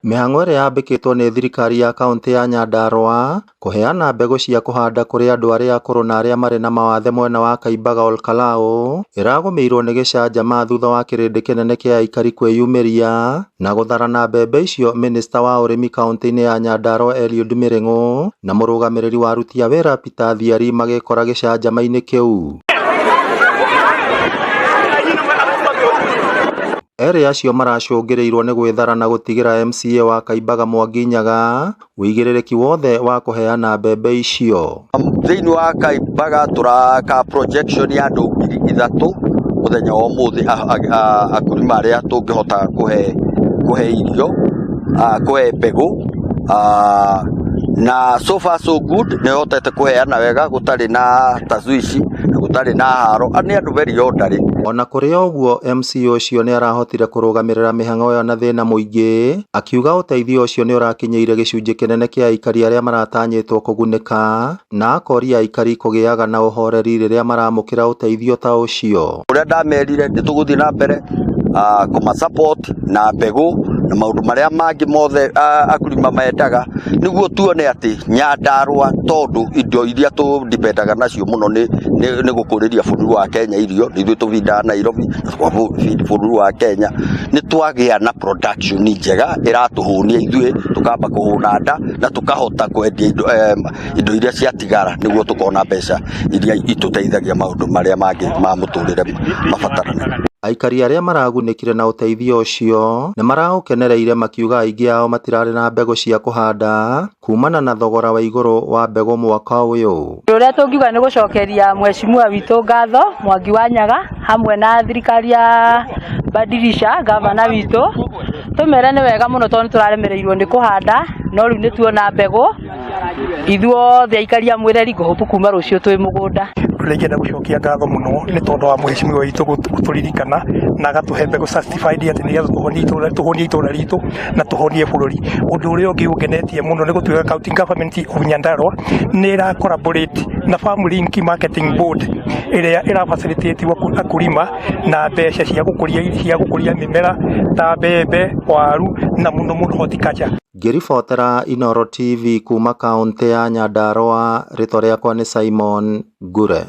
Mĩhang'o ĩrĩa yambĩkĩtwo nĩ thirikari ya kaunti ya Nyandarua kũheana mbegũ cia kũhanda kũrĩ andũ arĩa akũrũ na arĩa marĩ na mawathe mwena wa Kaimbaga Ol Kalou ĩragũmĩirwo nĩ gĩcanjama thutha wa kĩrĩndĩ kĩnene kĩa aikari kwĩyumĩria na gũtharana mbembe icio. Minista wa ũrĩmi kaunti-inĩ ya Nyandarua Eliud Miring'o na mũrũgamĩrĩri wa aruti a wĩra Peter Thiari magĩkora gĩcanjama-inĩ kĩu. Erĩ acio maracũngĩrĩirwo nĩ gwĩthara na gũtigĩra MCA wa Kaimbaga Mwangi Nyaga wĩigĩrĩrĩki wothe wa kũheana mbembe icio. Thĩinĩ wa Kaimbaga tũraka projection ya andũ 3,000 mũthenya wa ũmũthĩ akurima arĩa tũngĩhota kũhe irio, kũhe mbegũ, na so far so good nĩ hotete kũheana wega, gũtarĩ na tashwishi, gũtarĩ na haro, nĩ andũ very orderly. Ona kũrĩ ũguo MCA ũcio nĩ arahotire kũrũgamĩrĩra mĩhang'o ĩyo na thĩna mũingĩ, akiuga ũteithio ũcio nĩ ũrakinyĩire gĩcunjĩ kĩnene kĩa aikari arĩa maratanyĩtwo kũgunĩka, na akoria aikari kũgĩaga na ũhoreri rĩrĩa maramũkĩra ũteithio ta ũcio. Ũrĩa ndamerire nĩ tũgũthiĩ na mbere kũma support na mbegũ na maũndũ marĩa mangĩ mothe akurima mendaga, nĩguo tuone atĩ Nyandarua, tondũ indo iria tũdipendaga nacio mũno nĩ gũkũrĩria bũrũri wa Kenya irio, nĩithuĩ tũbindaga Nairobi bũrũri wa Kenya, nĩ twagĩa na production njega ĩratũhũnia ithuĩ, tũkamba kũhũna nda na tũkahota kwendia indo iria ciatigara, nĩguo tũkona mbeca iria itũteithagia maũndũ marĩa mangĩ ma mũtũrĩre mabatarana. Aikari arĩa maragunĩkire na ũteithio ũcio nĩ maraũkenereire, makiuga aingĩ ao matirarĩ na mbegũ cia kũhanda kumana na thogora wa igũrũ wa mbegũ mwaka ũyũ. Ũrĩa tũngiuga nĩ gũcokeria mheshimiwa witũ ngatho Mwangi wa Nyaga hamwe na thirikari ya Badilisha, gavana witũ, tũmere nĩ wega mũno tondũ tũraremereirwo nĩ kũhanda, no rĩu nĩ tuona mbegũ, ithuothe aikari a Mwireri ngũhũtu kuma rũciũ twĩ mũgũnda. Tũrĩngĩenda gũcokia ngatho mũno nĩ tondũ wa mheshimiwa witũ gũtũririkana na agatũhe mbegũ certified atĩ nĩgetha tũhonie itũra ritũ na tũhonie bũrũri. Ũndũ ũrĩa ũngĩ ũngenetie mũno nĩ gũtuĩka county government of Nyandarua nĩ ĩra collaborate na Farm Link Marketing Board ĩrĩa ĩrafacilitate akurima na mbeca cia gũkũria mĩmera ta mbembe, waru na mũno horticulture. Ngĩribotera Inooro TV kuma kaunti ya Nyandarua, rĩtwa rĩakwa nĩ Simon Ngure.